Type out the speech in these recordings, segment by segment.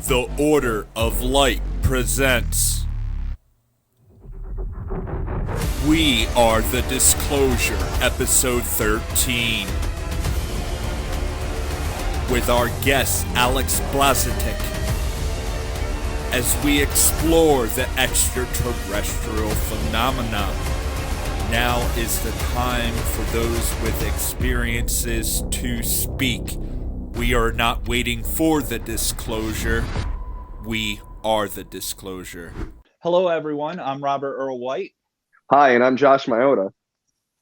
The Order of Light presents We Are the Disclosure, Episode 13, with our guest Alex Blažetić, as we explore the extraterrestrial phenomena. Now is the time for those with experiences to speak. We are not waiting for the disclosure. We are the disclosure. Hello, everyone. I'm Robert Earl White. Hi, and I'm Josh Miota.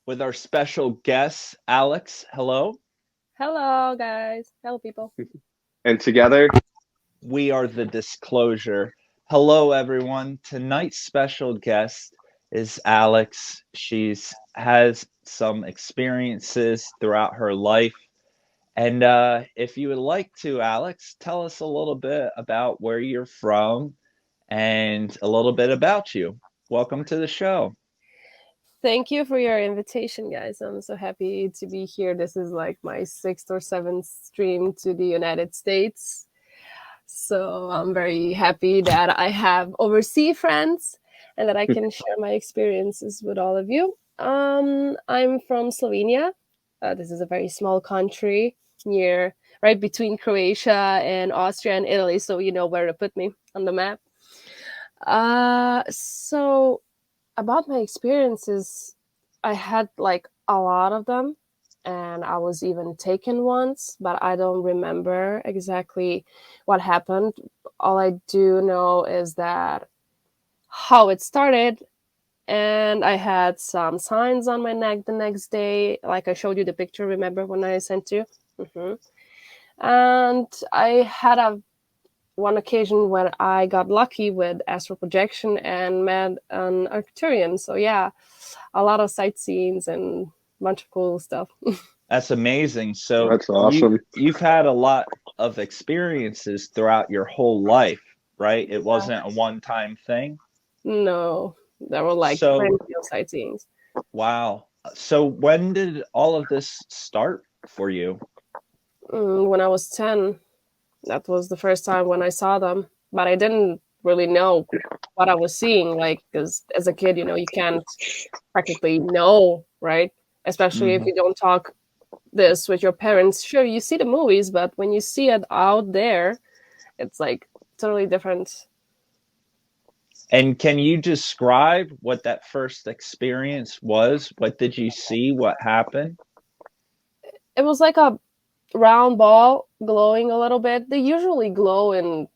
With our special guest, Alex. Hello. Hello, guys. Hello, people. And together, we are the disclosure. Hello, everyone. Tonight's special guest is Alex. She's has some experiences throughout her life. And if you would like to, Alex, tell us a little bit about where you're from and a little bit about you. Welcome to the show. Thank you for your invitation, guys. I'm so happy to be here. This is like my 6th or 7th stream to the United States. So I'm very happy that I have overseas friends and that I can share my experiences with all of you. I'm from Slovenia. This is a very small country right between Croatia and Austria and Italy. So you know where to put me on the map. So about my experiences, I had like a lot of them, and I was even taken once, but I don't remember exactly what happened. All I do know is that how it started, and I had some signs on my neck the next day, like I showed you the picture, remember when I sent you? And I had one occasion where I got lucky with astral projection and met an Arcturian. So yeah, a lot of sightseeing and a bunch of cool stuff. That's amazing. So that's awesome. You've had a lot of experiences throughout your whole life, right? It wasn't a one-time thing? No, there were like plenty of sightseeing. Wow. So when did all of this start for you? When I was 10. That was the first time when I saw them, but I didn't really know what I was seeing. Like, because as a kid, you know, you can't practically know, right? Especially if you don't talk this with your parents. Sure, you see the movies, but when you see it out there, it's like totally different. And can you describe what that first experience was? What did you see? What happened? It was like a round ball glowing a little bit. They usually glow in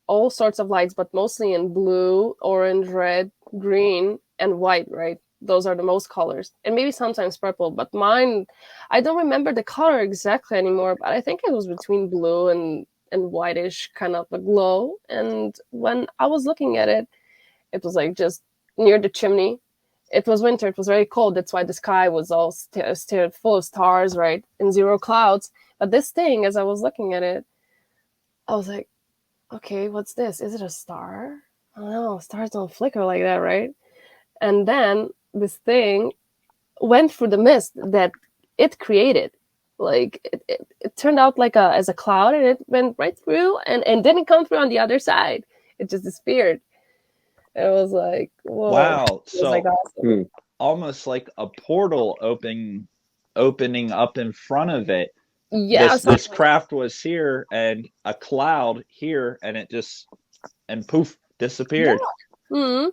all sorts of lights, but mostly in blue, orange, red, green, and white, right? Those are the most colors. And maybe sometimes purple, but mine, I don't remember the color exactly anymore, but I think it was between blue and whitish kind of a glow. And when I was looking at it, it was like just near the chimney. It was winter, it was very cold. That's why the sky was all full of stars, right? And zero clouds. But this thing, as I was looking at it, I was like, okay, what's this? Is it a star? I don't know, stars don't flicker like that, right? And then this thing went through the mist that it created. Like, it turned out like as a cloud, and it went right through and didn't come through on the other side. It just disappeared. It was like, whoa. Wow. So like awesome. Almost like a portal opening up in front of it. Yeah. This craft was here and a cloud here, and it just, and poof, disappeared. Yeah. Mm-hmm.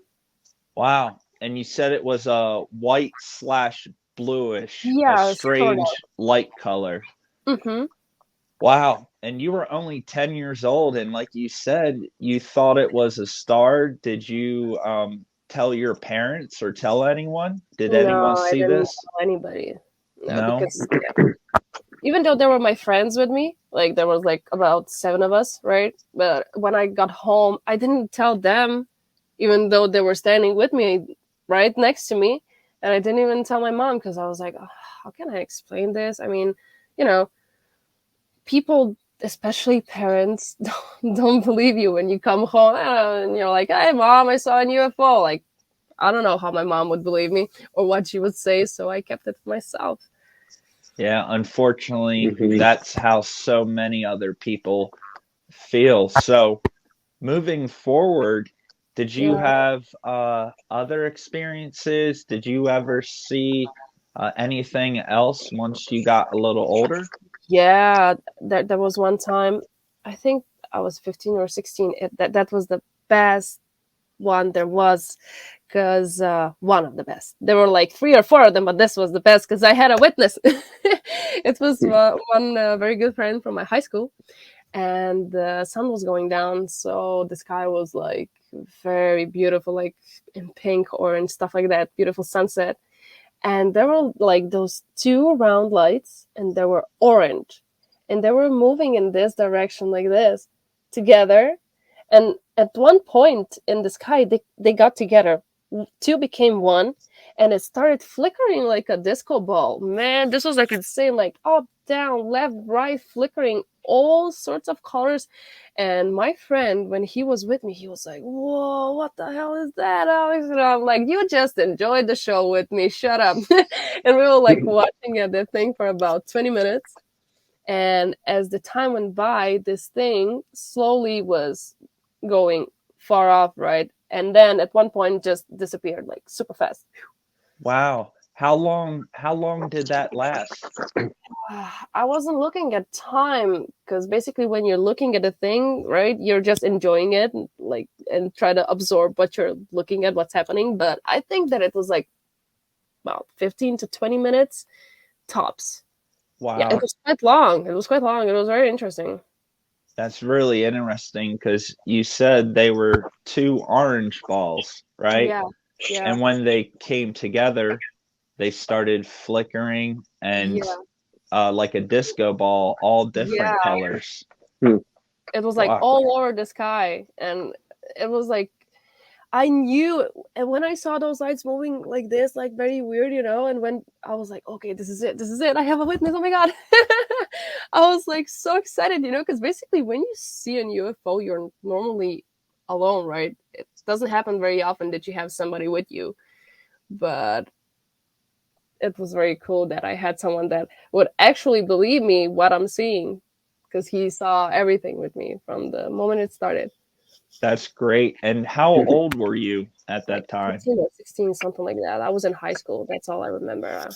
Wow. And you said it was a white/bluish, a strange light color. Mm-hmm. Wow. And you were only 10 years old, and like you said, you thought it was a star. Did you tell your parents or tell anyone? Did anyone see this? Tell anybody. No? Because even though there were my friends with me, like there was like about 7 of us, right? But when I got home, I didn't tell them, even though they were standing with me right next to me. And I didn't even tell my mom because I was like, oh, how can I explain this? I mean, you know, people, especially parents, don't believe you when you come home and you're like, hey, Mom, I saw a UFO. Like, I don't know how my mom would believe me or what she would say. So I kept it for myself. Yeah, unfortunately, that's how so many other people feel. So moving forward, did you Yeah. have other experiences? Did you ever see anything else once you got a little older? Yeah, there was one time, I think I was 15 or 16. That was the best one there was, because one of the best. There were like three or four of them, but this was the best because I had a witness. It was one very good friend from my high school, and the sun was going down, so the sky was like very beautiful, like in pink, orange, stuff like that. Beautiful sunset, and there were like those two round lights, and they were orange, and they were moving in this direction like this together. And at one point in the sky, they got together, two became one, and it started flickering like a disco ball. Man, this was like insane, like up, down, left, right, flickering, all sorts of colors. And my friend, when he was with me, he was like, "Whoa, what the hell is that, Alex?" And I'm like, "You just enjoyed the show with me, shut up." And we were like watching the thing for about 20 minutes. And as the time went by, this thing slowly was going far off, right? And then at one point just disappeared like super fast. Wow. How long did that last? I wasn't looking at time, because basically when you're looking at a thing, right, you're just enjoying it, like, and try to absorb what you're looking at, what's happening. But I think that it was like about 15 to 20 minutes tops. Yeah, it Wow. was quite long. It was quite long. It was very interesting. That's really interesting because you said they were two orange balls, right? Yeah, yeah, And when they came together, they started flickering and yeah, like a disco ball, all yeah. different colors. It was like Wow. all over the sky, and it was like I knew. And when I saw those lights moving like this, like very weird, and when I was like, okay, this is it, I have a witness, oh my god. I was like so excited, because basically when you see an UFO, you're normally alone, right? It doesn't happen very often that you have somebody with you. But it was very cool that I had someone that would actually believe me what I'm seeing, because he saw everything with me from the moment it started. That's great. And how old were you at Like that time? 15 or 16, something like that. I was in high school. That's all I remember.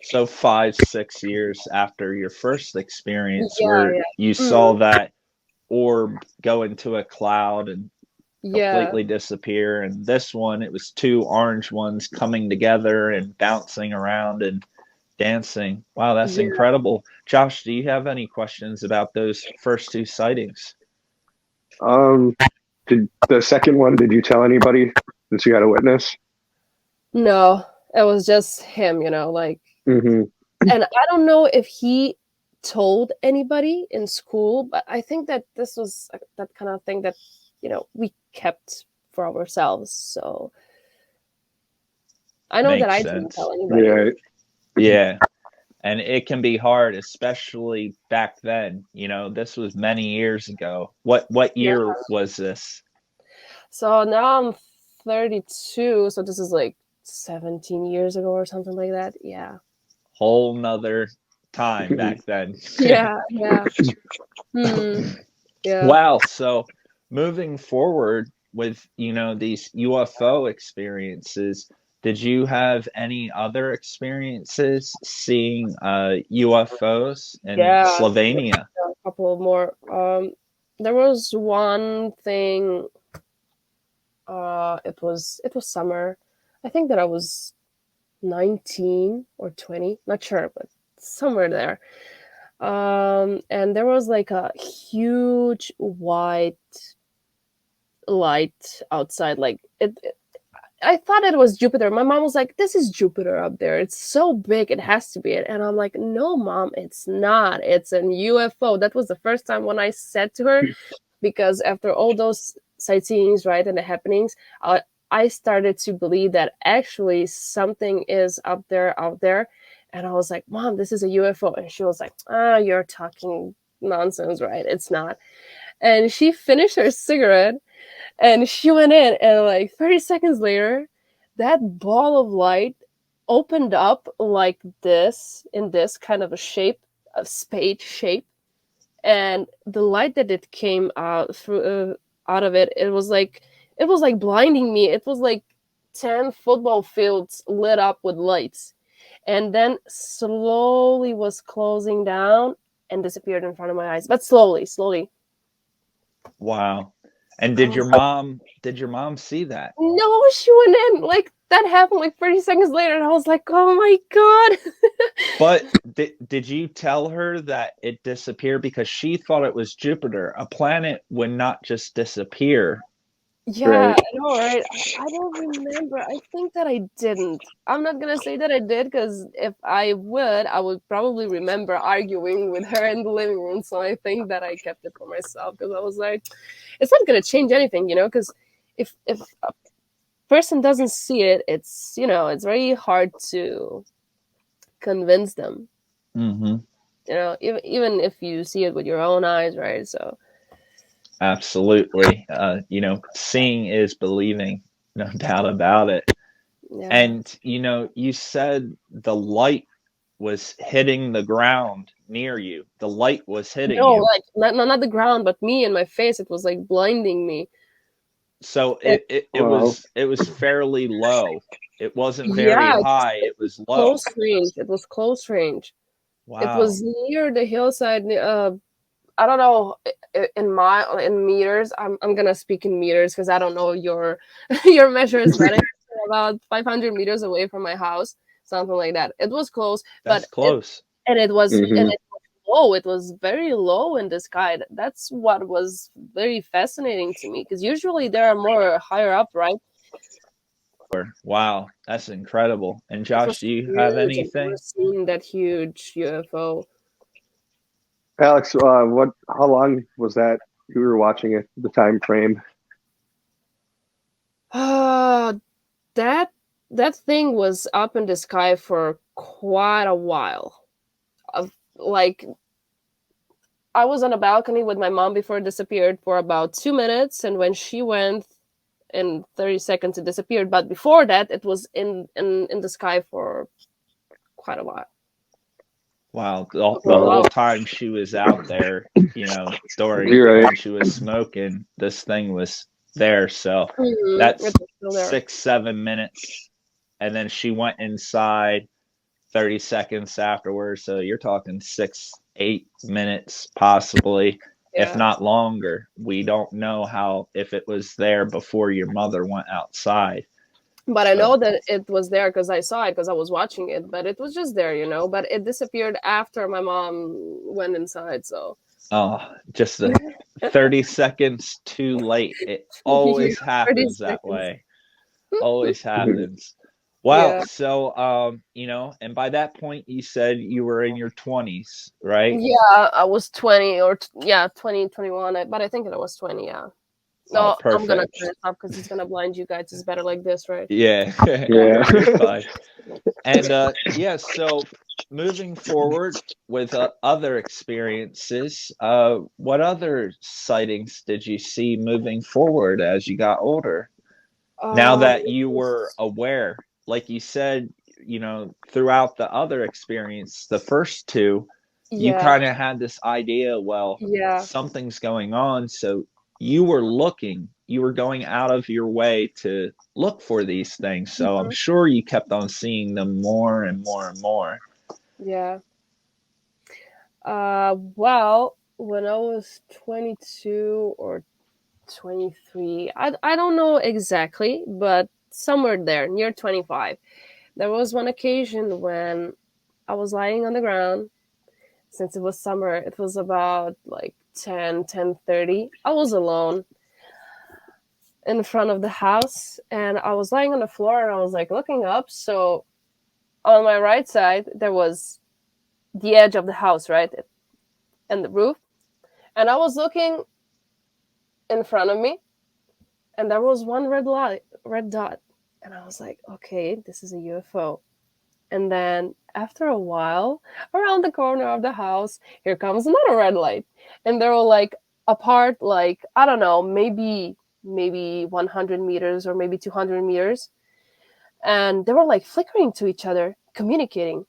So 5, 6 years after your first experience Yeah, where yeah. you saw Mm, that orb go into a cloud and yeah, completely disappear. And this one, it was two orange ones coming together and bouncing around and dancing. Wow, that's yeah. incredible. Josh, do you have any questions about those first two sightings? Um, did the second one, did you tell anybody since you had a witness? No, it was just him, like, Hmm. and I don't know if he told anybody in school, but I think that this was that kind of thing that, we kept for ourselves. So I know that Makes I didn't sense. tell anybody. Yeah. Yeah. And it can be hard, especially back then. This was many years ago. What Yeah. year was this? So now I'm 32, so this is like 17 years ago or something like that. Yeah. Whole nother time back then. Yeah, yeah. Hmm. Yeah. Wow. So moving forward with, these UFO experiences, did you have any other experiences seeing UFOs in Yeah. Slovenia? A couple more. There was one thing. It was summer. I think that I was 19 or 20, not sure, but somewhere there. And there was like a huge white light outside. Like I thought it was Jupiter. My mom was like, "This is Jupiter up there. It's so big. It has to be it." And I'm like, "No, mom, it's not. It's an UFO." That was the first time when I said to her, because after all those sightseeings, right, and the happenings, I started to believe that actually something is up there, out there. And I was like, "Mom, this is a UFO." And she was like, "Ah, you're talking nonsense, right? It's not." And she finished her cigarette, and she went in, and like 30 seconds later, that ball of light opened up like this, in this kind of a shape, a spade shape. And the light that it came out through out of it. It was like blinding me. It was like 10 football fields lit up with lights, and then slowly was closing down and disappeared in front of my eyes, but slowly. Wow. And I did your was mom see that? No, she went in. Like, that happened like 30 seconds later, and I was like, oh my God. But did you tell her that it disappeared? Because she thought it was Jupiter. A planet would not just disappear. Yeah, Right. I know, right? I don't remember. I think that I didn't. I'm not gonna say that I did, because if I would probably remember arguing with her in the living room. So I think that I kept it for myself, because I was like, it's not gonna change anything, because if a person doesn't see it, it's it's very hard to convince them. Mm-hmm. Even if you see it with your own eyes, right? So Absolutely. Seeing is believing, no doubt about it. yeah. And, you said the light was hitting the ground near you. The light was hitting No, you. like not the ground, but me and my face. It was like blinding me. So It, it was fairly low. It wasn't very yeah, high. It was low. close range. It was close range. It Wow. was near the hillside. I don't know in meters. I'm gonna speak in meters, because I don't know your your measures, but it's about 500 meters away from my house, something like that. It was close, That's but close. it was Mhm. low. It was very low in the sky. That's what was very fascinating to me, because usually they are more higher up, right? Wow, that's incredible. And It Josh, was do you have huge. I've never anything? seen that huge UFO. Alex, how long was that you were watching it, the time frame? That that thing was up in the sky for quite a while. Like, I was on a balcony with my mom before it disappeared for about 2 minutes, and when she went, in 30 seconds it disappeared. But before that, it was in the sky for quite a while. Wow, the Wow. whole time she was out there, during You're right. when she was smoking, this thing was there. So It that's was still there. 6, 7 minutes. And then she went inside 30 seconds afterwards. So you're talking 6, 8 minutes, possibly, if Yeah. not longer. We don't know if it was there before your mother went outside. But I know that it was there because I saw it, because I was watching it. But it was just there, But it disappeared after my mom went inside. So Oh, just the 30 seconds too late. It always Yeah, 30 happens that seconds. way. Always happens. Yeah. Wow. So, and by that point, you said you were in your 20s, right? Yeah, I was 20 or 20, 21. But I think it was 20. Yeah. Oh, No, I'm gonna perfect. turn it off because it's gonna blind you guys. It's better like this, right? Yeah. Yeah. You're fine. And so moving forward with other experiences, what other sightings did you see moving forward as you got older? Now that you were aware, like you said, throughout the other experience, the first two, you Yeah, kind of had this idea, well, yeah, something's going on. So you were going out of your way to look for these things. So I'm mhm, sure you kept on seeing them more and more and more. yeah. Well, when I was 22 or 23, I don't know exactly, but somewhere there, near 25, there was one occasion when I was lying on the ground. Since it was summer, it was about like 10:30. I was alone in front of the house, and I was lying on the floor, and I was like looking up. So on my right side there was the edge of the house, right, and the roof, and I was looking in front of me, and there was one red dot, and I was like, okay, this is a UFO. And then after a while, around the corner of the house, here comes another red light, and they were like apart, like, I don't know, maybe 100 meters or maybe 200 meters, and they were like flickering to each other, communicating.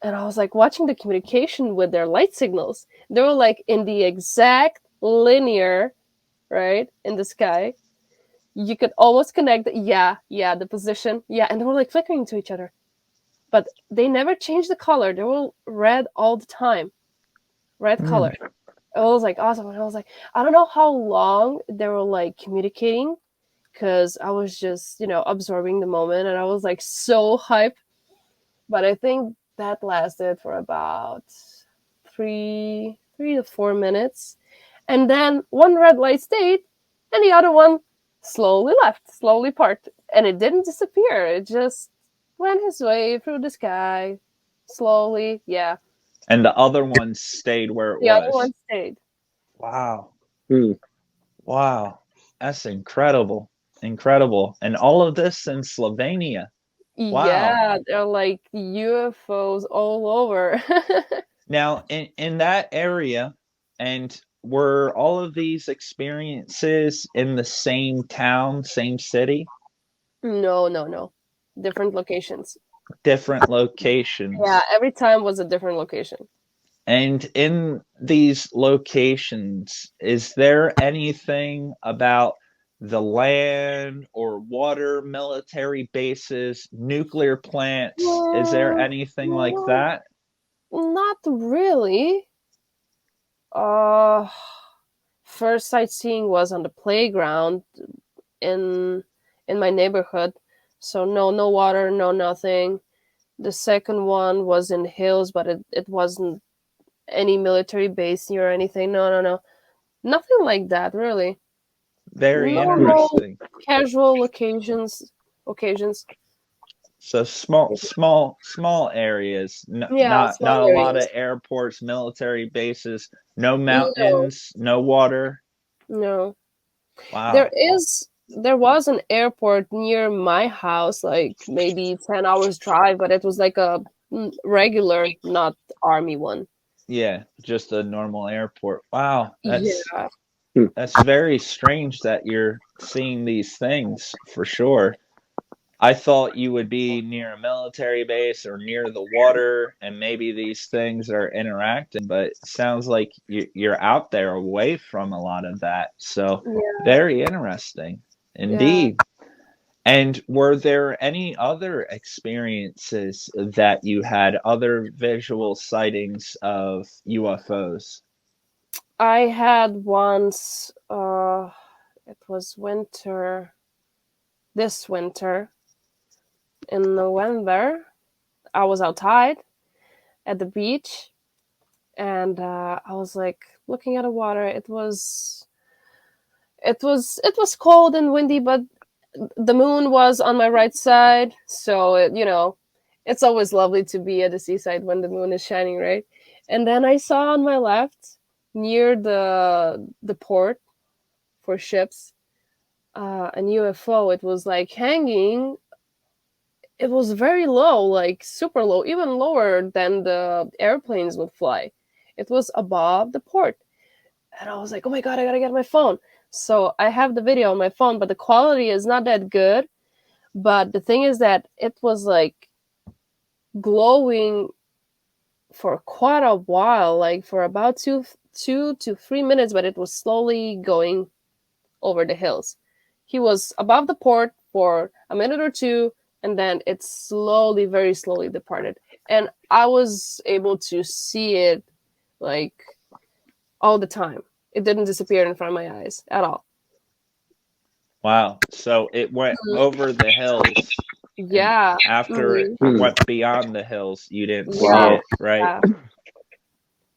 And I was like watching the communication with their light signals. They were like in the exact linear right, in the sky. You could almost connect, the position, and they were like flickering to each other. But they never changed the color. They were red all the time. Red color. It was like awesome. And I was like, I don't know how long they were like communicating, because I was just, absorbing the moment, and I was like so hyped. But I think that lasted for about 3 to 4 minutes. And then one red light stayed, and the other one slowly left, slowly parked. And it didn't disappear. It just went his way through the sky, slowly. Yeah. And the other one stayed where it The other was. one stayed. Wow. Hmm. Wow. That's incredible. Incredible. And all of this in Slovenia. Wow. Yeah, they're like UFOs all over. Now, in that area, and were all of these experiences in the same town, same city? No. Different locations. Different locations. Yeah, every time was a different location. And in these locations, is there anything about the land or water, military bases, nuclear plants? Is there anything like that? Not really. Uh, First sightseeing was on the playground in my neighborhood. So no water, no nothing. The second one was in hills, but it wasn't any military base near or anything. No. Nothing like that, really. Very Normal, interesting. casual occasions. So small areas. Yeah, Not small a lot of areas. airports, military bases, no mountains, no water. No. Wow. There was an airport near my house, like maybe 10 hours drive, but it was like a regular, not army one. Yeah, just a normal airport. Wow. Yeah. That's very strange that you're seeing these things for sure. I thought you would be near a military base or near the water, and maybe these things are interacting, but it sounds like you're out there away from a lot of that. So, Yeah. very interesting indeed. And were there any other experiences that you had, other visual sightings of UFOs? I had once, it was this winter, in November. I was outside at the beach, and I was like looking at the water. It was cold and windy, but the moon was on my right side, so it's always lovely to be at the seaside when the moon is shining, right? And then I saw on my left, near the port for ships, an UFO. It was like hanging. It was very low, like super low, even lower than the airplanes would fly. It was above the port. And I was like, oh my God, I gotta get my phone. So I have the video on my phone, but the quality is not that good. But the thing is that it was like glowing for quite a while, like for about 2 to 3 minutes, but it was slowly going over the hills. He was above the port for a minute or two, and then it slowly, very slowly departed. And I was able to see it like all the time. It didn't disappear in front of my eyes at all. Wow. So it went over the hills. Yeah. After it went beyond the hills, you didn't see it, right? Yeah.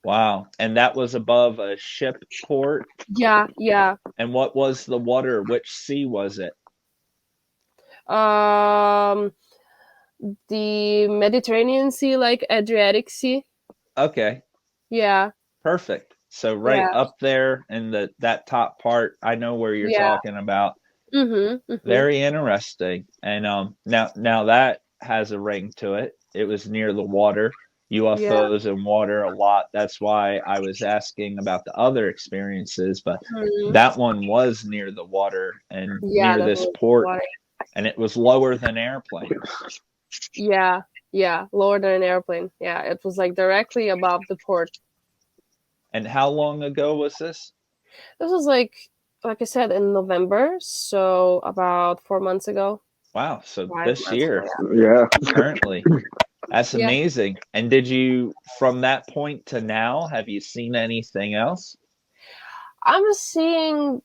Wow. And that was above a ship port? Yeah. And what was the water? Which sea was it? The Mediterranean Sea, like Adriatic Sea. Okay. Yeah. Perfect. So up there in that top part, I know where you're talking about. Very interesting. And now that has a ring to it. It was near the water. UFOs and water a lot. That's why I was asking about the other experiences, but that one was near the water and near this port, and it was lower than airplane. Yeah, lower than an airplane. Yeah, it was like directly above the port. And how long ago was this? This was like like I said, in November, so about 4 months ago. Wow. So 5 this months year, ago, Yeah. currently. That's yeah. amazing. And did you, from that point to now, have you seen anything else? I'm seeing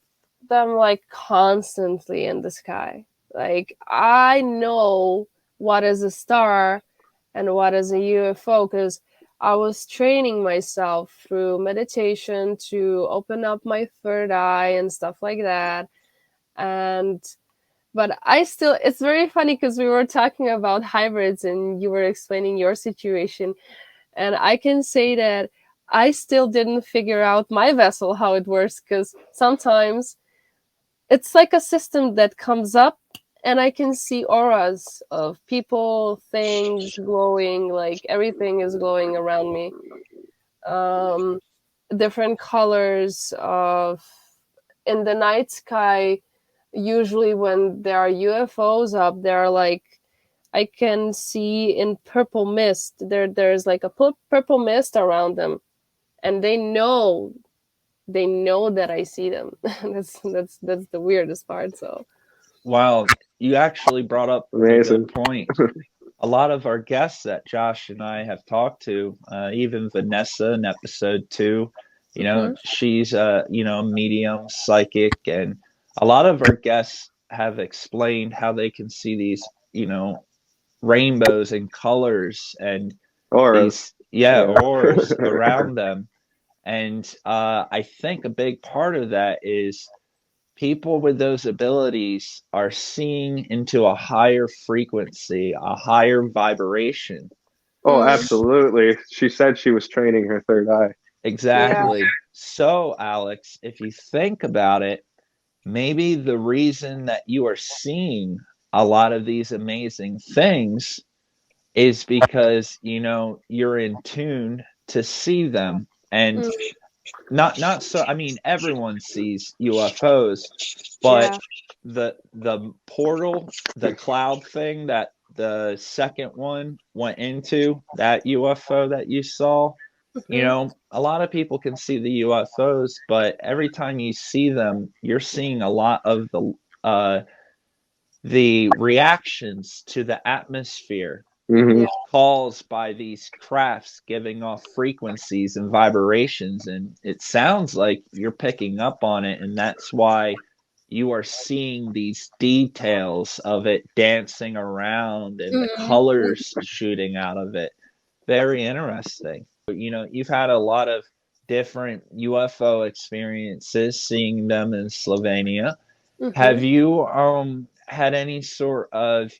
them like constantly in the sky. Like I know what is a star and what is a UFO because I was training myself through meditation to open up my third eye and stuff like that. And but I still, it's very funny because we were talking about hybrids and you were explaining your situation. And I can say that I still didn't figure out my vessel how it works because sometimes it's like a system that comes up and I can see auras of people, things glowing, like everything is glowing around me. Um, Different colors of in the night sky. Usually, when there are UFOs up, they're like I can see in purple mist. There's like a purple mist around them, and they know that I see them. That's the weirdest part. So Wow, you actually brought up a Amazing. good point. A lot of our guests that Josh and I have talked to, even Vanessa in episode 2, mhm. she's a, medium, psychic, and a lot of our guests have explained how they can see these, rainbows and colors and Auras. these, Yeah. auras around them. And I think a big part of that is people with those abilities are seeing into a higher frequency, a higher vibration. Oh, Mhm. absolutely. She said she was training her third eye. Yeah. Exactly. So, Alex, if you think about it, maybe the reason that you are seeing a lot of these amazing things is because, you're in tune to see them. And Mm. not so, I mean, everyone sees UFOs, but Yeah. the portal, the cloud thing that the second one went into, that UFO that you saw, Mhm. a lot of people can see the UFOs, but every time you see them, you're seeing a lot of the reactions to the atmosphere Hmm. Yeah. caused by these crafts giving off frequencies and vibrations, and it sounds like you're picking up on it, and that's why you are seeing these details of it dancing around and the Mhm. colors shooting out of it. Very interesting. You've had a lot of different UFO experiences, seeing them in Slovenia. Have Mhm. you had any sort of,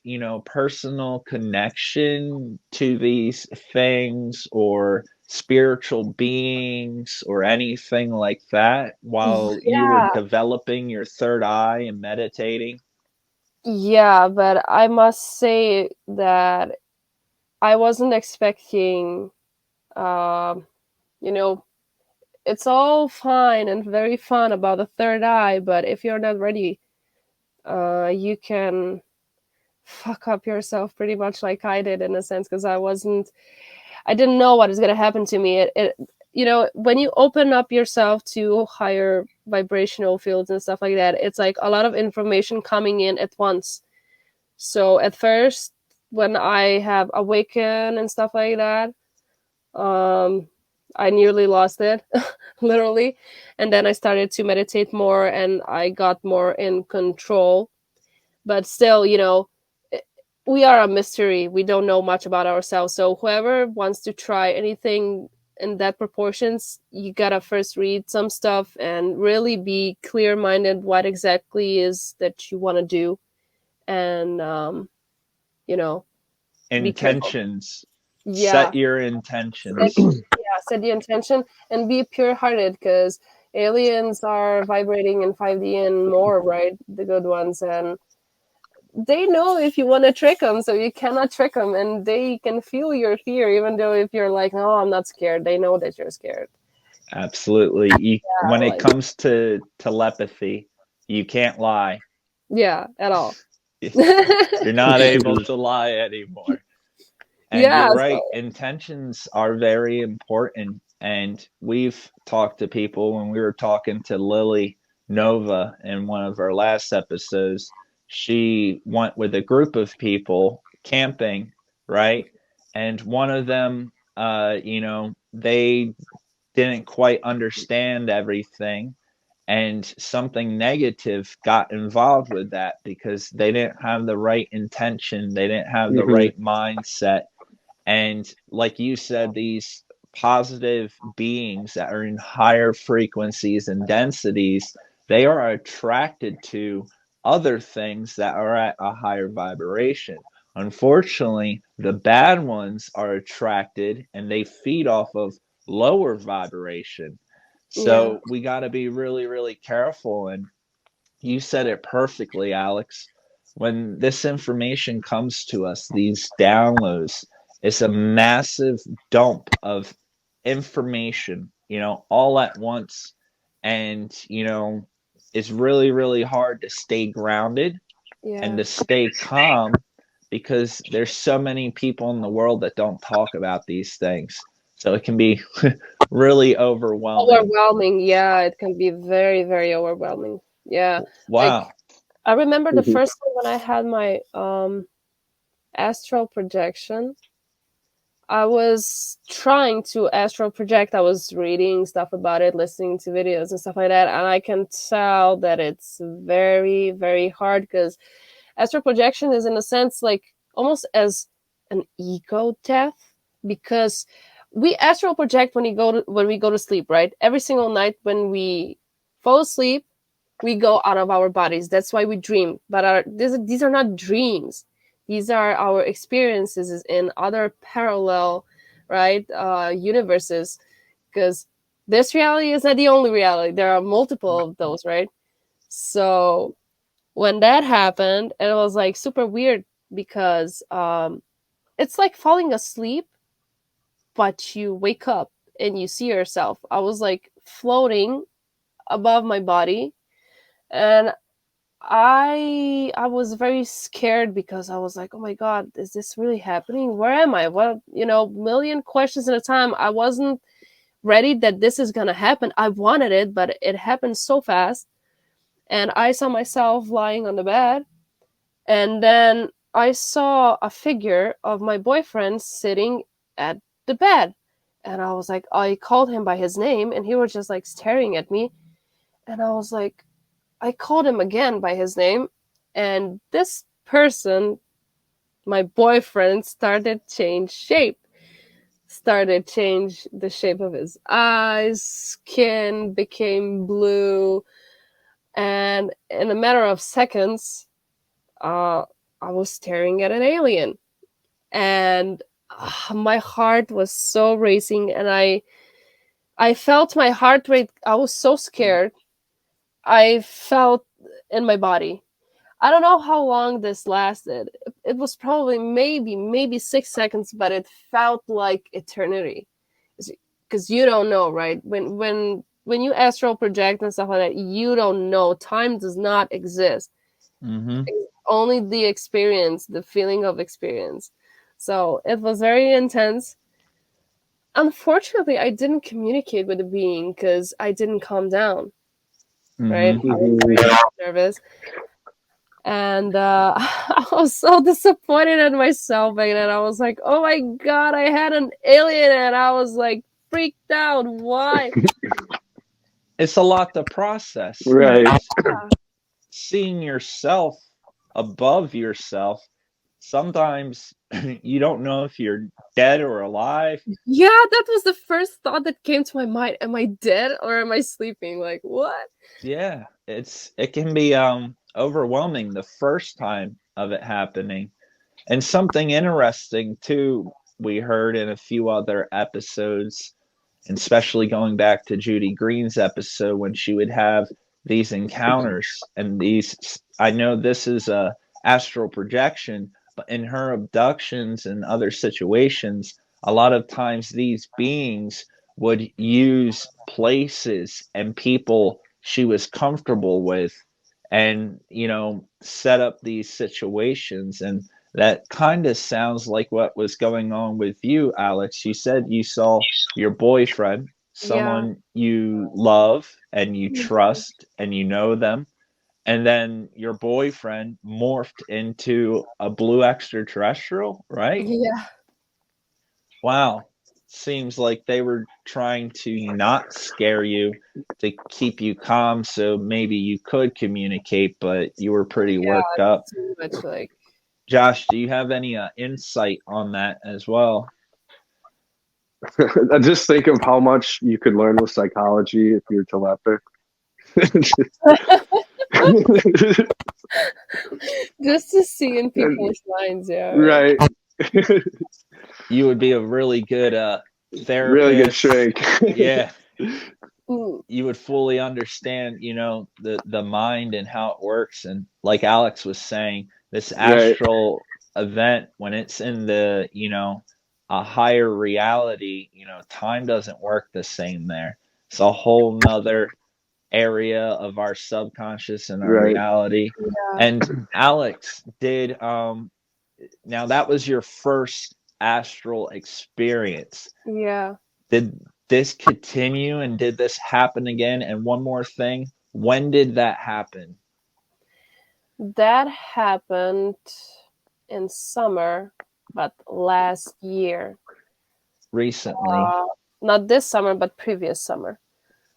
personal connection to these things or spiritual beings or anything like that while you were Yeah. developing your third eye and meditating? Yeah, but I must say that I wasn't expecting, um, you know, it's all fine and very fun about the third eye, but if you're not ready, you can fuck up yourself pretty much like I did in a sense because I didn't know what was going to happen to me. When you open up yourself to higher vibrational fields and stuff like that, it's like a lot of information coming in at once. So at first, when I have awakened and stuff like that, um, I nearly lost it, literally. And then I started to meditate more and I got more in control. But still, we are a mystery. We don't know much about ourselves. So whoever wants to try anything in that proportions, you gotta first read some stuff and really be clear minded what exactly is that you want to do. And, you know, be careful. Intentions. Yeah. Set your Set, intentions. set the intention and be pure hearted because aliens are vibrating in 5D and more, right? The good ones. And they know if you want to trick them, so you cannot trick them, and they can feel your fear, even though if you're like, "No, I'm not scared," they know that you're scared. Absolutely. Yeah, When it like comes to telepathy, you can't lie. yeah, at all. You're not able to lie anymore. And Yeah, you're so right, intentions are very important. And we've talked to people when we were talking to Lily Nova in one of our last episodes, she went with a group of people camping, right? And one of them, they didn't quite understand everything, and something negative got involved with that because they didn't have the right intention, they didn't have the right mindset. And like you said, these positive beings that are in higher frequencies and densities, they are attracted to other things that are at a higher vibration. Unfortunately, the bad ones are attracted and they feed off of lower vibration. Yeah. So we got to be really, really careful. And you said it perfectly, Alex. When this information comes to us, these downloads, it's a massive dump of information, all at once. And, it's really, really hard to stay grounded and Yeah. to stay calm because there's so many people in the world that don't talk about these things. So it can be really overwhelming. Overwhelming. Yeah, it can be very, very overwhelming. Yeah. Like Wow. I remember the first time when I had my astral projection. I was trying to astral project. I was reading stuff about it, listening to videos and stuff like that, and I can tell that it's very, very hard because astral projection is in a sense like almost as an ego death, because we astral project when we go to sleep, right? Every single night when we fall asleep, we go out of our bodies. That's why we dream. But these are not dreams. These are our experiences in other parallel, right, universes. Because this reality is not the only reality. There are multiple of those, right? So when that happened, it was like super weird because it's like falling asleep, but you wake up and you see yourself. I was like floating above my body, and I was very scared because I was like, oh my god, is this really happening? Where am I? What, million questions at a time. I wasn't ready that this is gonna happen. I wanted it, but it happened so fast. And I saw myself lying on the bed, and then I saw a figure of my boyfriend sitting at the bed. And I was like, I called him by his name, and he was just like staring at me. And I was like, I called him again by his name, and this person, my boyfriend, started change the shape of his eyes, skin became blue, and in a matter of seconds, I was staring at an alien, and my heart was so racing, and I felt my heart rate. I was so scared. I felt in my body. I don't know how long this lasted. It was probably maybe 6 seconds, but it felt like eternity. Because you don't know, right? When you astral project and stuff like that, you don't know. Time does not exist. Mm-hmm. Only the experience, the feeling of experience. So it was very intense. Unfortunately, I didn't communicate with the being because I didn't calm down. Right? I was very nervous. And I was so disappointed in myself back then. I was like, oh my god, I had an alien, and I was like freaked out. Why? It's a lot to process. Right. Seeing yourself above yourself, sometimes you don't know if you're dead or alive. Yeah, that was the first thought that came to my mind. Am I dead or am I sleeping? Like, what? Yeah, it can be overwhelming the first time of it happening. And something interesting too, we heard in a few other episodes, and especially going back to Judy Green's episode when she would have these encounters, and these, I know this is a astral projection, but in her abductions and other situations, a lot of times these beings would use places and people she was comfortable with, and set up these situations. And that kind of sounds like what was going on with you, Alex. You said you saw your boyfriend someone you love and you trust and you know them, and then your boyfriend morphed into a blue extraterrestrial, right? Yeah. Wow. Seems like they were trying to not scare you, to keep you calm so maybe you could communicate, but you were pretty worked up. Too much like. Josh, do you have any insight on that as well? Just think of how much you could learn with psychology if you're telepathic. Just to see in people's minds, yeah. Right. You would be a really good therapist. Really good shrink. Yeah. Mm. You would fully understand, the mind and how it works. And like Alex was saying, this astral event, when it's in the, a higher reality, time doesn't work the same there. It's a whole nother area of our subconscious and our reality. Yeah. And Alex, now that was your first astral experience. Yeah. Did this continue and did this happen again? And one more thing, when did that happen? That happened in summer, but last year. Recently. Not this summer, but previous summer.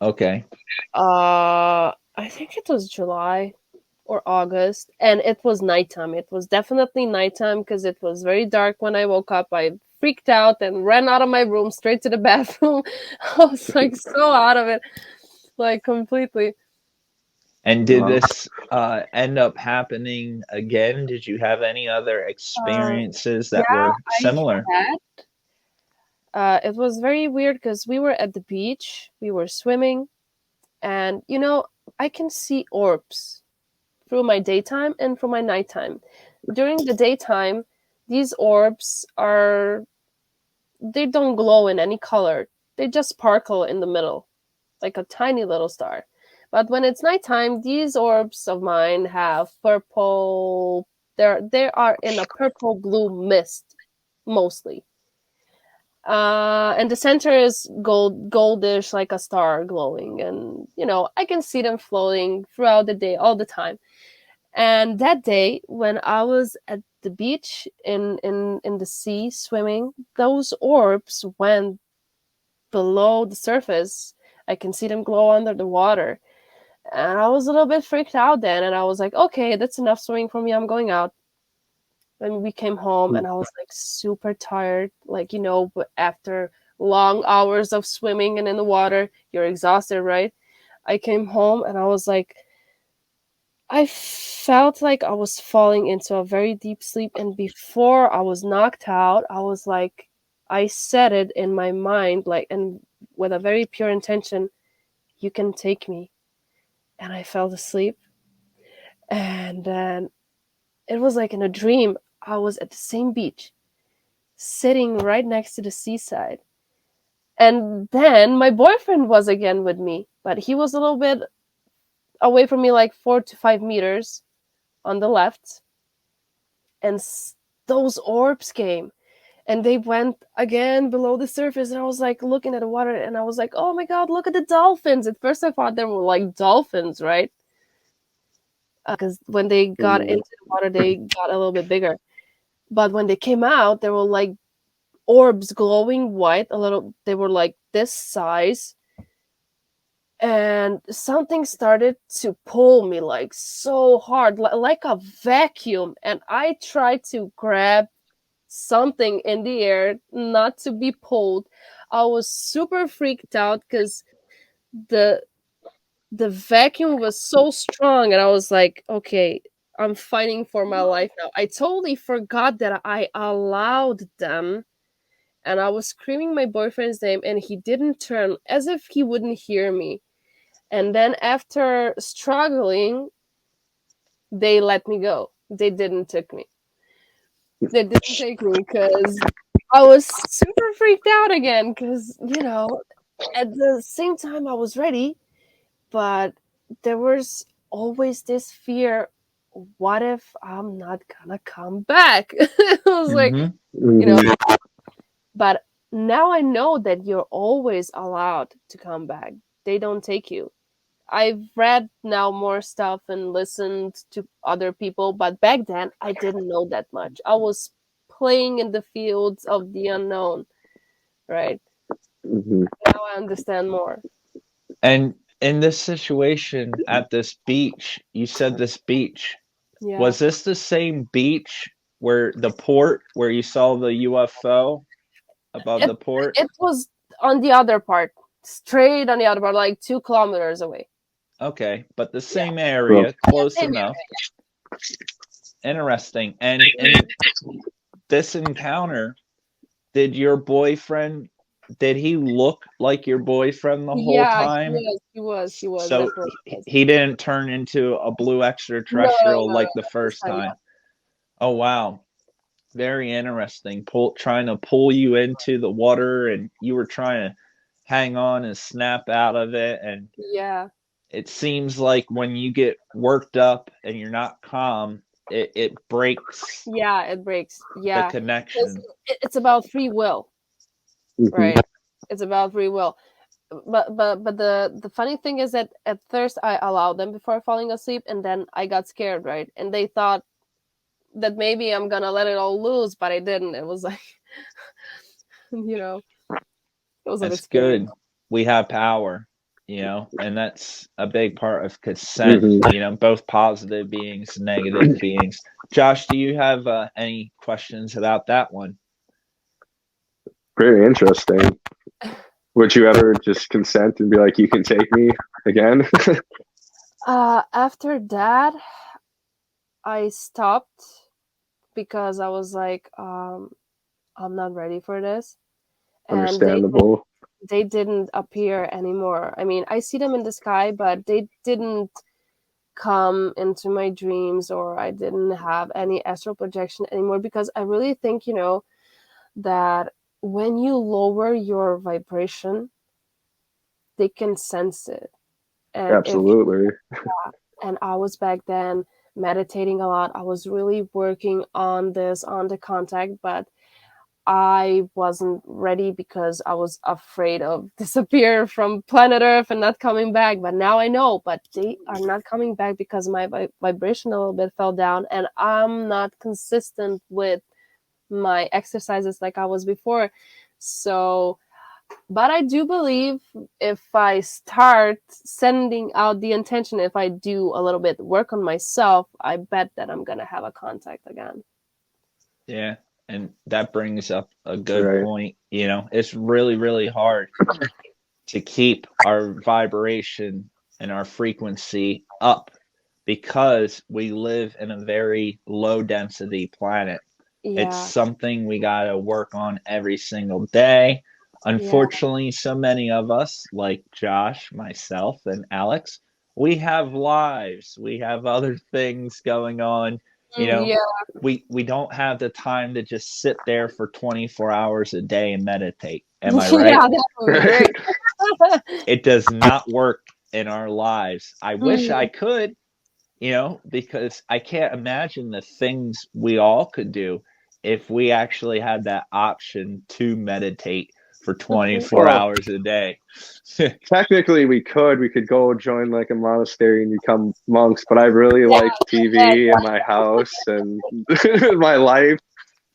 Okay. I think it was July or August, and it was nighttime. It was definitely nighttime because it was very dark when I woke up. I freaked out and ran out of my room straight to the bathroom. I was like so out of it, like completely. And did this end up happening again? Did you have any other experiences that were similar? It was very weird because we were at the beach, we were swimming, and I can see orbs through my daytime and through my nighttime. During the daytime, these orbs they don't glow in any color. They just sparkle in the middle, like a tiny little star. But when it's nighttime, these orbs of mine have purple. They are in a purple blue mist, mostly. And the center is goldish, like a star glowing. And I can see them floating throughout the day, all the time. And that day, when I was at the beach in the sea swimming, those orbs went below the surface. I can see them glow under the water. And I was a little bit freaked out then. And I was like, okay, that's enough swimming for me. I'm going out. And we came home and I was like super tired. Like, but after long hours of swimming and in the water, you're exhausted, right? I came home and I was like, I felt like I was falling into a very deep sleep. And before I was knocked out, I was like, I said it in my mind, like, and with a very pure intention, you can take me. And I fell asleep. And then it was like in a dream. I was at the same beach, sitting right next to the seaside. And then my boyfriend was again with me, but he was a little bit away from me, like 4 to 5 meters on the left. And those orbs came and they went again below the surface. And I was like looking at the water and I was like, oh my God, look at the dolphins. At first I thought they were like dolphins, right? Because when they got into the water, they got a little bit bigger. But when they came out, they were like orbs glowing white, they were like this size. And something started to pull me like so hard, like a vacuum. And I tried to grab something in the air, not to be pulled. I was super freaked out because the vacuum was so strong. And I was like, okay, I'm fighting for my life now. I totally forgot that I allowed them. And I was screaming my boyfriend's name and he didn't turn, as if he wouldn't hear me. And then after struggling, they let me go. They didn't take me. They didn't take me because I was super freaked out again because, at the same time I was ready, but there was always this fear, what if I'm not gonna come back? I was like, but now I know that you're always allowed to come back. They don't take you. I've read now more stuff and listened to other people, but back then I didn't know that much. I was playing in the fields of the unknown, right? Mhm. Now I understand more. And in this situation at this beach, you said this beach. Yeah. Was this the same beach where the port where you saw the UFO above the port? It was on the other part, straight on the other part, like 2 kilometers away. Okay, but the same Well, area, close Same enough. area. Interesting. And in this encounter, did your boyfriend, did he look like your boyfriend the whole Yeah, time? he was. So That's what it was. he didn't turn into a blue No, extraterrestrial like the this first time time. not. Oh wow. Very interesting. Trying to pull you into the water, and you were trying to hang on and snap out of it. And Yeah. it seems like when you get worked up and you're not calm, it breaks Yeah, it breaks. the Yeah. connection. It's about free will, Mhm. right? It's about free will. But the funny thing is that at first I allowed them before falling asleep, and then I got scared, right? And they thought that maybe I'm gonna let it all loose, but I didn't. It was like, it was a bit That's scary. good. We have power, and that's a big part of consent, Mhm. both positive beings, negative beings. Josh, do you have any questions about that one? Very interesting. Would you ever just consent and be like, "You can take me again"? After that, I stopped because I was like, I'm not ready for this, and Understandable. they didn't appear anymore. I mean, I see them in the sky, but they didn't come into my dreams, or I didn't have any astral projection anymore, because I really think, that when you lower your vibration, they can sense it. And if Absolutely. and I was back then meditating a lot. I was really working on the contact, but I wasn't ready because I was afraid of disappear from planet Earth and not coming back. But now I know, but they are not coming back because my vibration a little bit fell down, and I'm not consistent with my exercises like I was before. So, but I do believe if I start sending out the intention, if I do a little bit work on myself, I bet that I'm going to have a contact again. Yeah, and that brings up a good Right. point. It's really, really hard to keep our vibration and our frequency up because we live in a very low density planet. It's Yeah. something we got to work on every single day. Unfortunately, so many of us, like Josh, myself, and Alex, we have lives. We have other things going on. Yeah. We don't have the time to just sit there for 24 hours a day and meditate. Am I Yeah, right? that would be great. It does not work in our lives. I wish I could, because I can't imagine the things we all could do if we actually had that option to meditate for 24 Well, hours a day. technically, we could go join like a monastery and become monks, but I really like TV in my house and my life.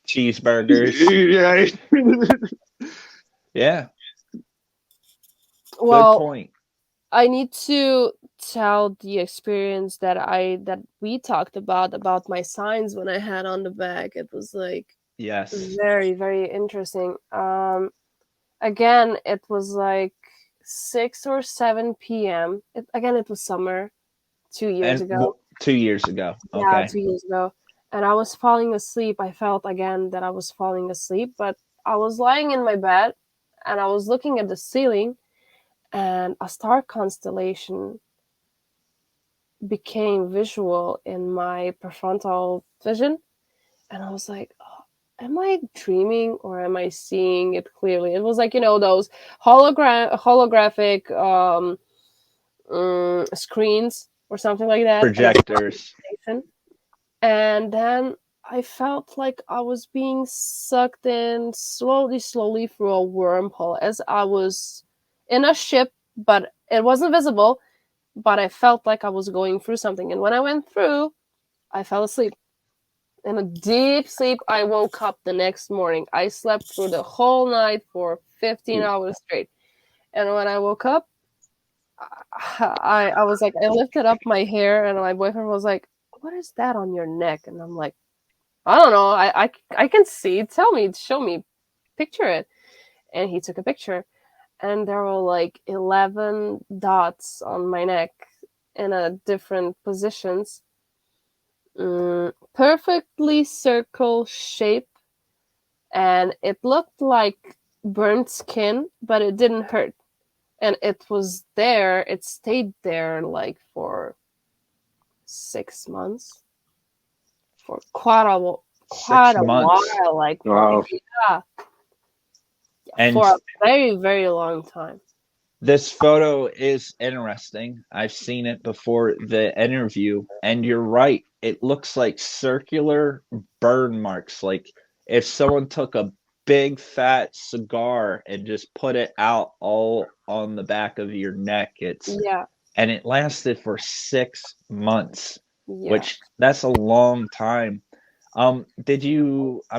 Cheeseburgers. Yeah. Yeah. Good Well, point. I need to tell the experience that we talked about my signs when I had on the back. It was like Yes. very, very interesting. Again, it was like 6 or 7 p.m. It was summer 2 years And ago. 2 years ago. Yeah, Okay. 2 years ago. And I was falling asleep. I felt again that I was falling asleep, but I was lying in my bed and I was looking at the ceiling, and a star constellation became visual in my prefrontal vision. And I was like, oh, am I dreaming or am I seeing it clearly? It was like, those holographic screens or something like that. Projectors. And then I felt like I was being sucked in slowly through a wormhole as I was in a ship, but it wasn't visible, but I felt like I was going through something. And when I went through, I fell asleep. In a deep sleep, I woke up the next morning. I slept through the whole night for 15 hours straight. And when I woke up, I was like, I lifted up my hair, and my boyfriend was like, "What is that on your neck?" And I'm like, "I don't know. I can see. Tell me, show me, picture it." And he took a picture, and there were like 11 dots on my neck in a different positions. Perfectly circle shape, and it looked like burnt skin, but it didn't hurt. And it was there, it stayed there like for 6 months. For quite a 6 months. while, like Wow. And for a very, very long time. this photo is interesting. I've seen it before the interview, and you're right. It looks like circular burn marks. Like if someone took a big fat cigar and just put it out all on the back of your neck. And it lasted for 6 months, which that's a long time. I'm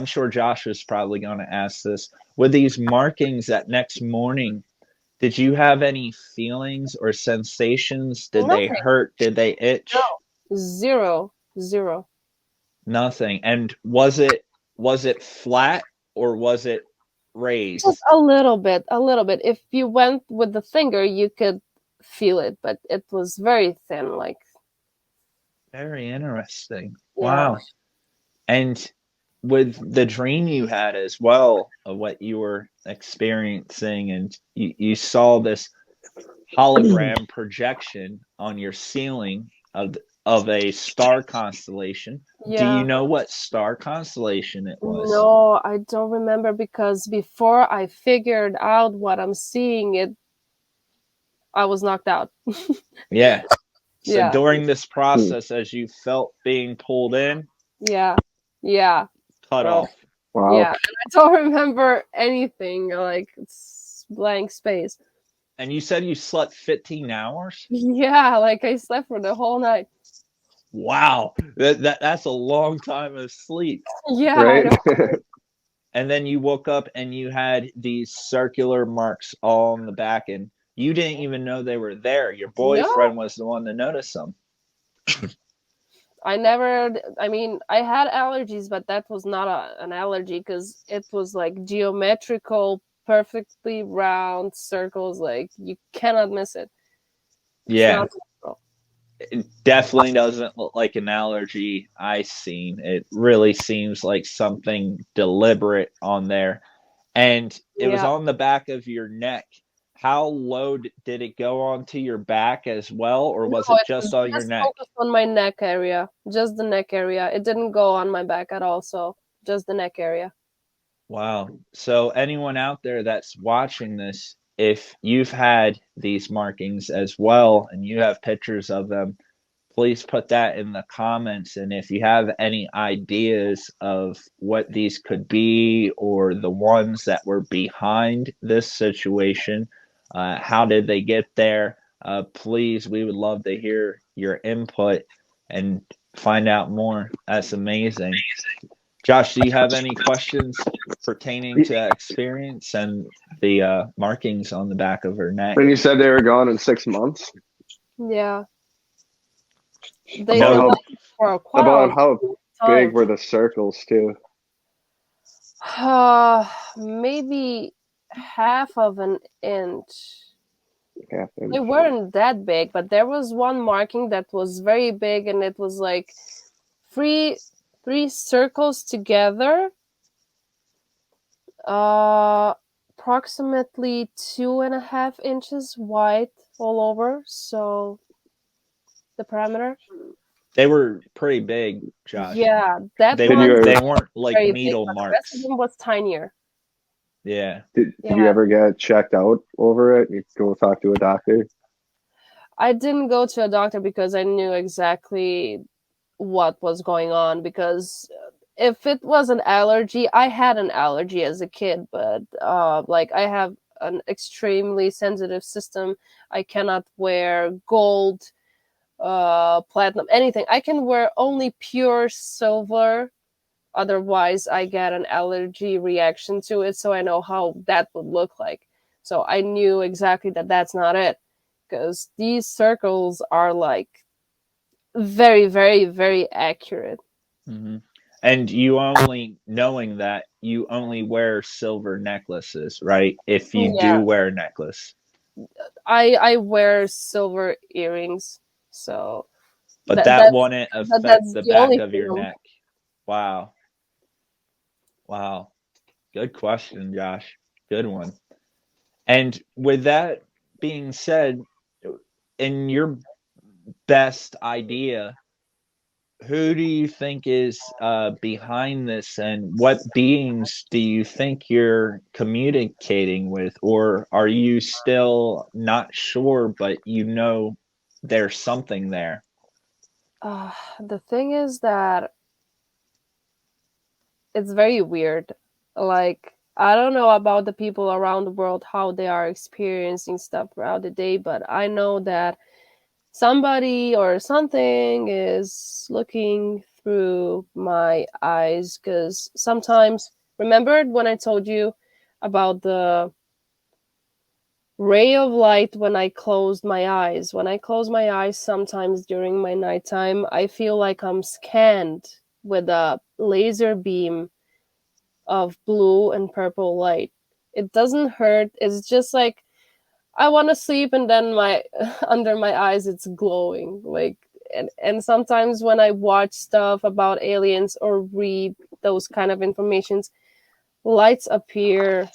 sure Josh was probably going to ask this. With these markings that next morning, did you have any feelings or sensations? Did they hurt? Did they itch? No. Zero. Nothing. And was it flat or was it raised? Just a little bit. If you went with the finger, you could feel it, but it was very thin. Like very interesting. Yeah. Wow. And with the dream you had as well of what you were experiencing, and you saw this hologram projection on your ceiling of a star constellation. Do you know what star constellation it was? No, I don't remember, because before I figured out what I'm seeing, I was knocked out. Yeah. So during this process, as you felt being pulled in, cut off. Wow. Yeah, and I don't remember anything. Like, it's blank space. And you said you slept 15 hours? Yeah, like I slept for the whole night. Wow, that's a long time of sleep. Yeah, Right? And then you woke up and you had these circular marks all on the back, and you didn't even know they were there. Your boyfriend was the one to notice them. I had allergies, but that was not an allergy, because it was like geometrical, perfectly round circles. Like, you cannot miss it. Yeah. It definitely doesn't look like an allergy I've seen. It really seems like something deliberate on there. And it was on the back of your neck. How low did it go onto your back as well, or was it just on your neck? Focused on my neck area, just the neck area. It didn't go on my back at all, so just the neck area. Wow. So anyone out there that's watching this, if you've had these markings as well and you have pictures of them, please put that in the comments. And if you have any ideas of what these could be, or the ones that were behind this situation, how did they get there? Please, we would love to hear your input and find out more. That's amazing. Josh, do you have any questions pertaining to that experience and the markings on the back of her neck? When you said they were gone in 6 months? Yeah. About how big were the circles too? Maybe half of an inch. They weren't that big, but there was one marking that was very big, and it was like three circles together, approximately 2.5 inches wide all over. So the perimeter. They were pretty big, Josh. Yeah, they weren't like needle marks. The rest of them was tinier. Yeah. Did you ever get checked out over it? You go talk to a doctor? I didn't go to a doctor because I knew exactly what was going on, because if it was an allergy, I had an allergy as a kid, but like I have an extremely sensitive system. I cannot wear gold, platinum, anything. I can wear only pure silver. Otherwise, I get an allergy reaction to it, so I know how that would look like. So I knew exactly that that's not it, because these circles are like very, very, very accurate. Hmm. And you only, knowing that, you only wear silver necklaces, right? If you Yeah, do wear a necklace. I wear silver earrings, so But that that that's wouldn't affect that's the the back only of your thing. neck. Wow. Wow. Good question, Josh. Good one. And with that being said, in your best idea, who do you think is behind this, and what beings do you think you're communicating with? Or are you still not sure, but you know there's something there? The thing is that it's very weird. Like, I don't know about the people around the world how they are experiencing stuff throughout the day, but I know that somebody or something is looking through my eyes, because sometimes, remember when I told you about the ray of light when I closed my eyes? When I close my eyes sometimes during my nighttime, I feel like I'm scanned with a laser beam of blue and purple light. It doesn't hurt. It's just like I want to sleep, and then my under my eyes it's glowing. Like, and sometimes when I watch stuff about aliens or read those kind of informations, lights appear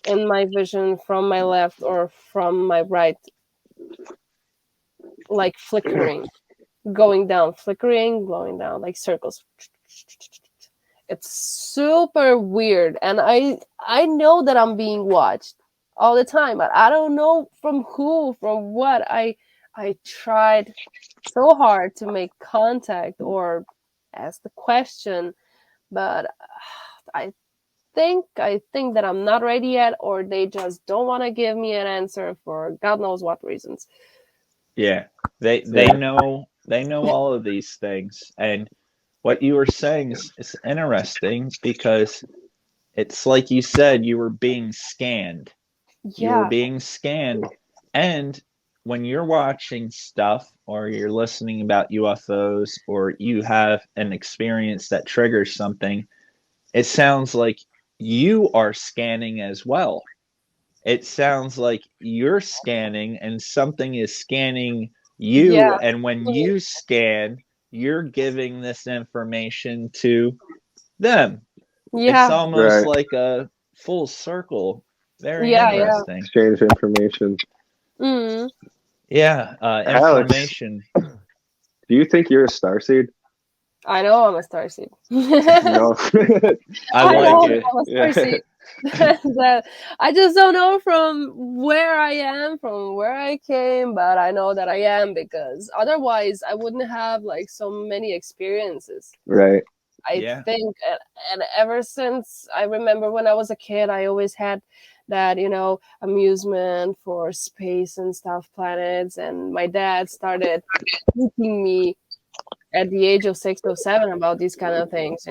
in my vision from my left or from my right, like flickering, going down, flickering, glowing down, like circles. It's super weird, and I know that I'm being watched all the time, but I don't know from who, from what. I tried so hard to make contact or ask the question, but I I think that I'm not ready yet, or they just don't want to give me an answer for God knows what reasons. Yeah, Yeah. they know all of these things, and what you were saying is interesting because it's like you said, you were being scanned. You were Yeah, being scanned, and when you're watching stuff or you're listening about UFOs or you have an experience that triggers something, it sounds like you are scanning as well. It sounds like you're scanning and something is scanning you. yeah, And when you scan, you're giving this information to them. It's yeah, almost Right. like a full circle. Very yeah, yeah. interesting. Exchange information. Mm. Yeah, Alex, information. do you think you're a starseed? I know I'm a starseed. No. I I like know Okay. it. I'm a Yeah. starseed. That I just don't know from where I am, from where I came, but I know that I am, because otherwise I wouldn't have like so many experiences. Right. I Yeah. think, and ever since I remember when I was a kid, I always had that, amusement for space and stuff, planets, and my dad started teaching me at the age of 6 or 7 about these kind of things.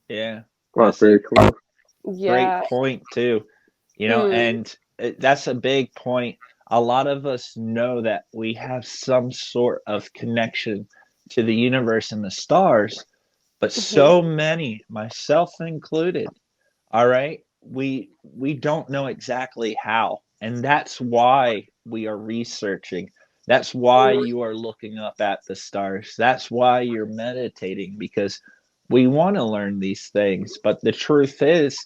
Yeah. Well, That's a very cool. great Yeah. point too. Mm. And that's a big point. A lot of us know that we have some sort of connection to the universe and the stars, but Hmm. so many, myself included, all right, we don't know exactly how. And that's why we are researching. That's why you are looking up at the stars. That's why you're meditating, because we want to learn these things. But the truth is,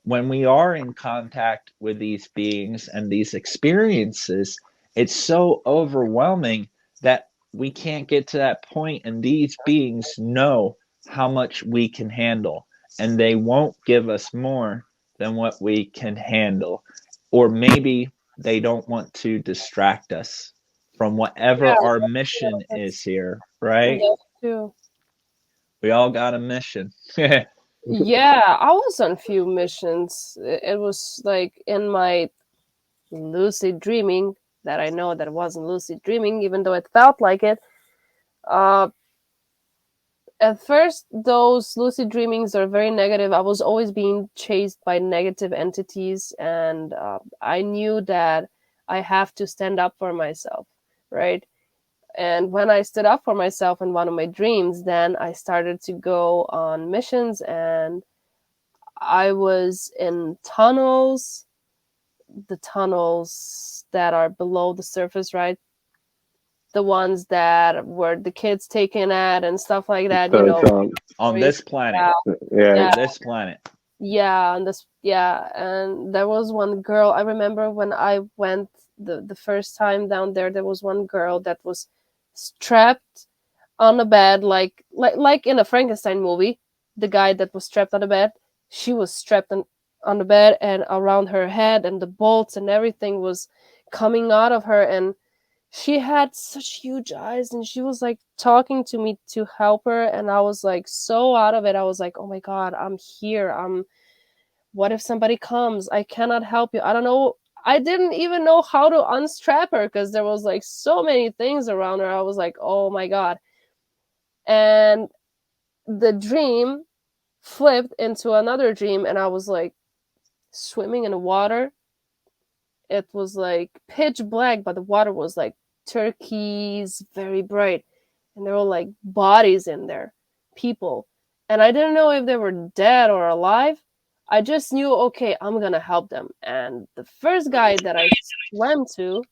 when we are in contact with these beings and these experiences, it's so overwhelming that we can't get to that point, and these beings know how much we can handle, and they won't give us more than what we can handle. Or maybe they don't want to distract us from Yeah, whatever our mission that's is here, right? that's true. We all got a mission. Yeah, I was on few missions. It was like in my lucid dreaming that I know that it wasn't lucid dreaming, even though it felt like it. Uh, at first, those lucid dreamings are very negative. I was always being chased by negative entities, and I knew that I have to stand up for myself, right? And when I stood up for myself in one of my dreams, then I started to go on missions, and I was in tunnels, the tunnels that are below the surface, right? The ones that were the kids taken at and stuff like that, you know. On this planet. Yeah. On this planet. Yeah, and this, yeah, and there was one girl. I remember when I went the first time down there, there was one girl that was strapped on a bed, like in a Frankenstein movie. The guy that was strapped on the bed, she was strapped on the bed, and around her head, and the bolts and everything was coming out of her, and she had such huge eyes, and she was like talking to me to help her, and I was like so out of it. I was like, oh my god, I'm here. What if somebody comes? I cannot help you. I don't know. I didn't even know how to unstrap her because there was like so many things around her. I was like, oh my god. And the dream flipped into another dream, and I was like swimming in the water. It was like pitch black, but the water was like turquoise, very bright, and there were like bodies in there, people, and I didn't know if they were dead or alive. I just knew, okay, I'm gonna help them. And the first guy that I swam to,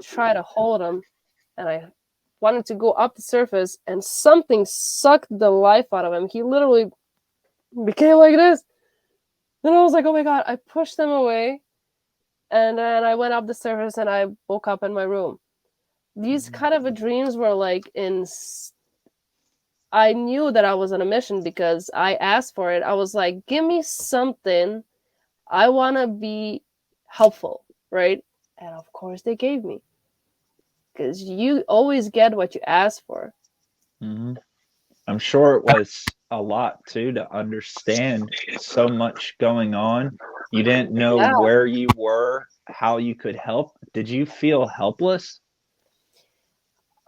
try to hold him, and I wanted to go up the surface, and something sucked the life out of him. He literally became like this. Then I was like, oh my god, I pushed him away, and then I went up the surface, and I woke up in my room. These kind of dreams were like I knew that I was on a mission because I asked for it. I was like, give me something. I want to be helpful, right? And of course they gave me. Because you always get what you ask for. Mm-hmm. I'm sure it was a lot too to understand so much going on. You didn't know where you were, how you could help. Did you feel helpless?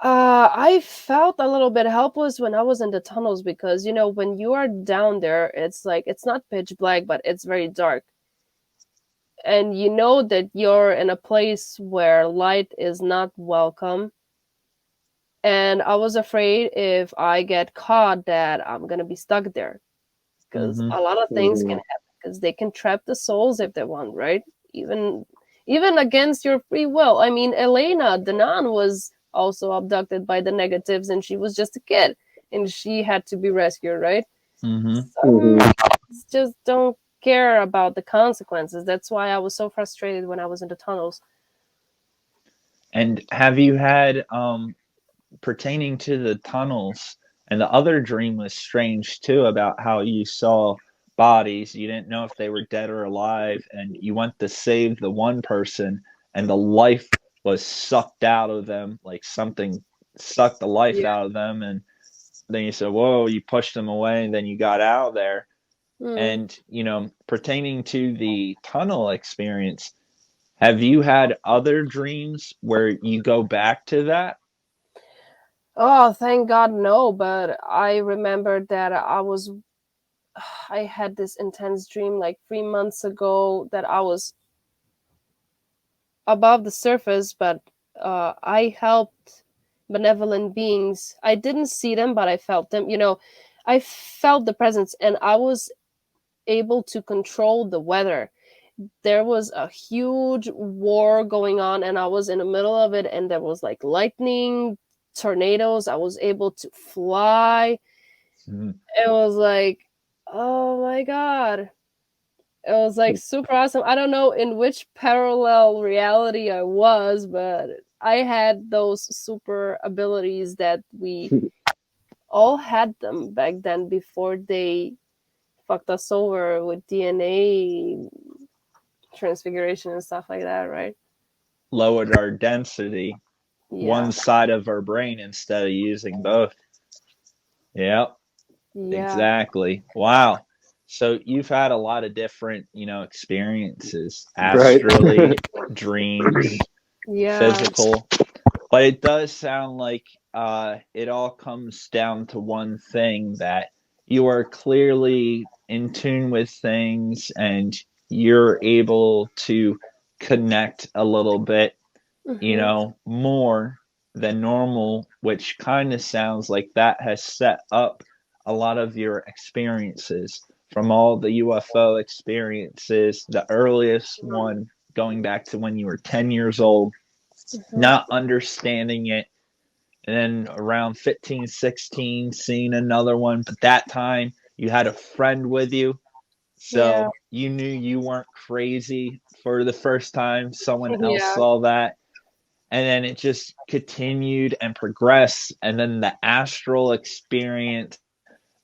I felt a little bit helpless when I was in the tunnels because, you know, when you are down there, it's like, it's not pitch black, but it's very dark. And you know that you're in a place where light is not welcome. And I was afraid if I get caught that I'm going to be stuck there. Because a lot of things can happen. Because they can trap the souls if they want, right? Even against your free will. I mean, Elena, the nun, was also abducted by the negatives, and she was just a kid, and she had to be rescued, right? Just don't care about the consequences. That's why I was so frustrated when I was in the tunnels. And have you had pertaining to the tunnels, and the other dream was strange too, about how you saw bodies, you didn't know if they were dead or alive, and you went to save the one person, and the life was sucked out of them, like something sucked the life out of them, and then you said, whoa, you pushed them away, and then you got out of there. And, you know, pertaining to the tunnel experience, have you had other dreams where you go back to that? Oh, thank God, no. But I remember that I had this intense dream like 3 months ago that I was above the surface, but I helped benevolent beings. I didn't see them, but I felt them. You know, I felt the presence, and I was able to control the weather. There was a huge war going on, and I was in the middle of it, and there was like lightning, tornadoes. I was able to fly. It was like, oh my god. It was like super awesome. I don't know in which parallel reality I was, but I had those super abilities that we all had them back then before they fucked us over with DNA transfiguration and stuff like that, right? Lowered our density, Yeah. one side of our brain instead of using both. Yeah. Yeah. Exactly. Wow. So you've had a lot of different, experiences, Right. astrally, dreams, Yeah. physical. But it does sound like it all comes down to one thing, that you are clearly in tune with things and you're able to connect a little bit, more than normal, which kind of sounds like that has set up a lot of your experiences from all the UFO experiences, the earliest one going back to when you were 10 years old, not understanding it, and then around 15, 16 seeing another one, but that time you had a friend with you, so Yeah. you knew you weren't crazy for the first time. Someone else Yeah. saw that, and then it just continued and progressed, and then the astral experience,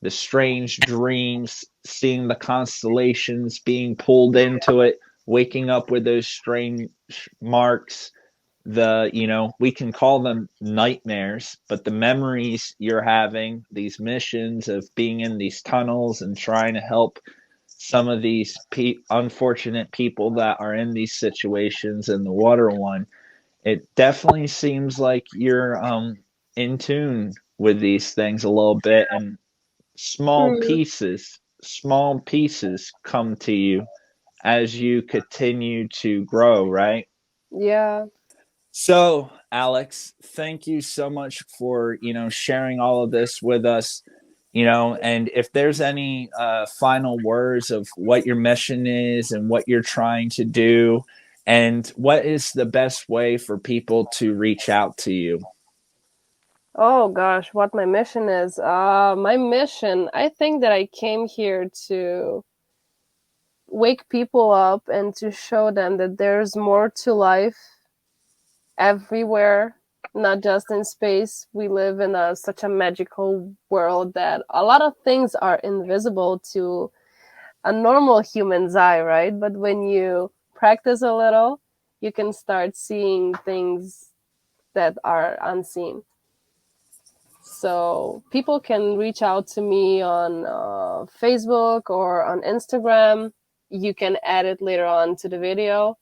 the strange dreams, seeing the constellations, being pulled into it, waking up with those strange marks, we can call them nightmares, but the memories you're having, these missions of being in these tunnels and trying to help some of these unfortunate people that are in these situations in the water one, it definitely seems like you're in tune with these things a little bit, and Mm. small pieces come to you as you continue to grow, right? Yeah. So, Alex, thank you so much for, sharing all of this with us, and if there's any final words of what your mission is and what you're trying to do, and what is the best way for people to reach out to you? Oh gosh, what my mission is. My mission, I think that I came here to wake people up and to show them that there's more to life everywhere, not just in space. We live in such a magical world that a lot of things are invisible to a normal human's eye, right? But when you practice a little, you can start seeing things that are unseen. So people can reach out to me on Facebook or on Instagram. You can add it later on to the video.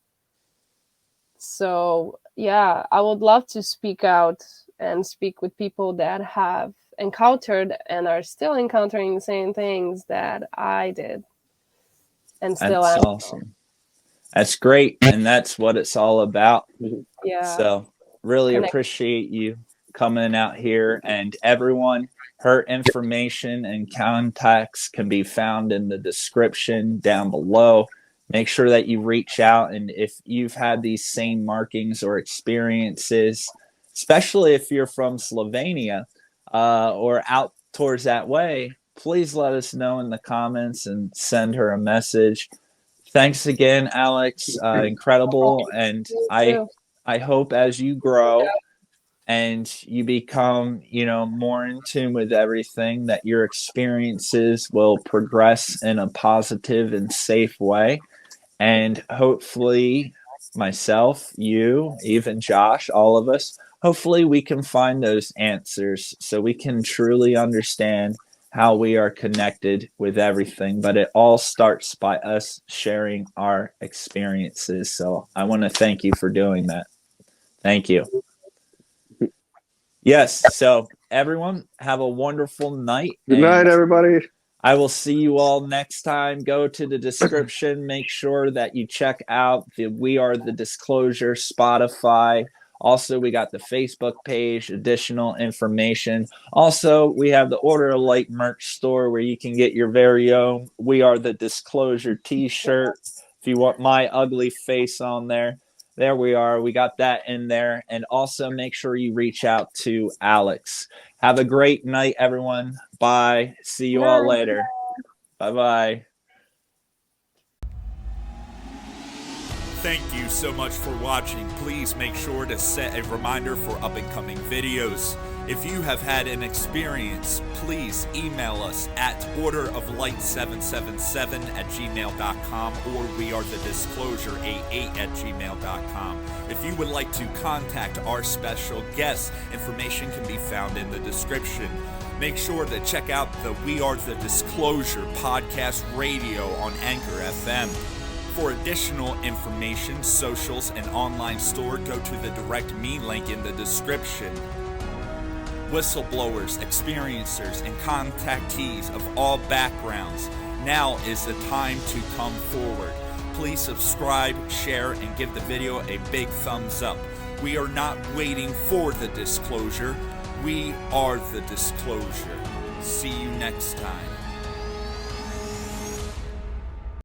So yeah, I would love to speak out and speak with people that have encountered and are still encountering the same things that I did and still That's am. awesome. That's great. And that's what it's all about. Yeah. So, really Connect. appreciate you coming out here. And everyone, her information and contacts can be found in the description down below. Make sure that you reach out. And if you've had these same markings or experiences, especially if you're from Slovenia or out towards that way, please let us know in the comments and send her a message. Thanks again, Alex. Incredible. And I hope as you grow and you become, more in tune with everything, that your experiences will progress in a positive and safe way. And hopefully myself, you, even Josh, all of us, hopefully we can find those answers so we can truly understand how we are connected with everything. But it all starts by us sharing our experiences. So I want to thank you for doing that. Thank you. Yes. So everyone, have a wonderful night. Good night, everybody. I will see you all next time. Go to the description. Make sure that you check out the We Are the Disclosure Spotify. Also, we got the Facebook page, additional information. Also, we have the Order of Light merch store where you can get your very own We Are the Disclosure t-shirt. If you want my ugly face on there, there we are. We got that in there. And also make sure you reach out to Alex. Have a great night, everyone. Bye. See you all later. Bye-bye. Thank you so much for watching. Please make sure to set a reminder for up-and-coming videos. If you have had an experience, please email us at orderoflight777@gmail.com or wearethedisclosure88@gmail.com. If you would like to contact our special guests, information can be found in the description. Make sure to check out the We Are the Disclosure podcast radio on Anchor FM. For additional information, socials, and online store, go to the Direct Me link in the description. Whistleblowers, experiencers, and contactees of all backgrounds, now is the time to come forward. Please subscribe, share, and give the video a big thumbs up. We are not waiting for the disclosure. We are the disclosure. See you next time.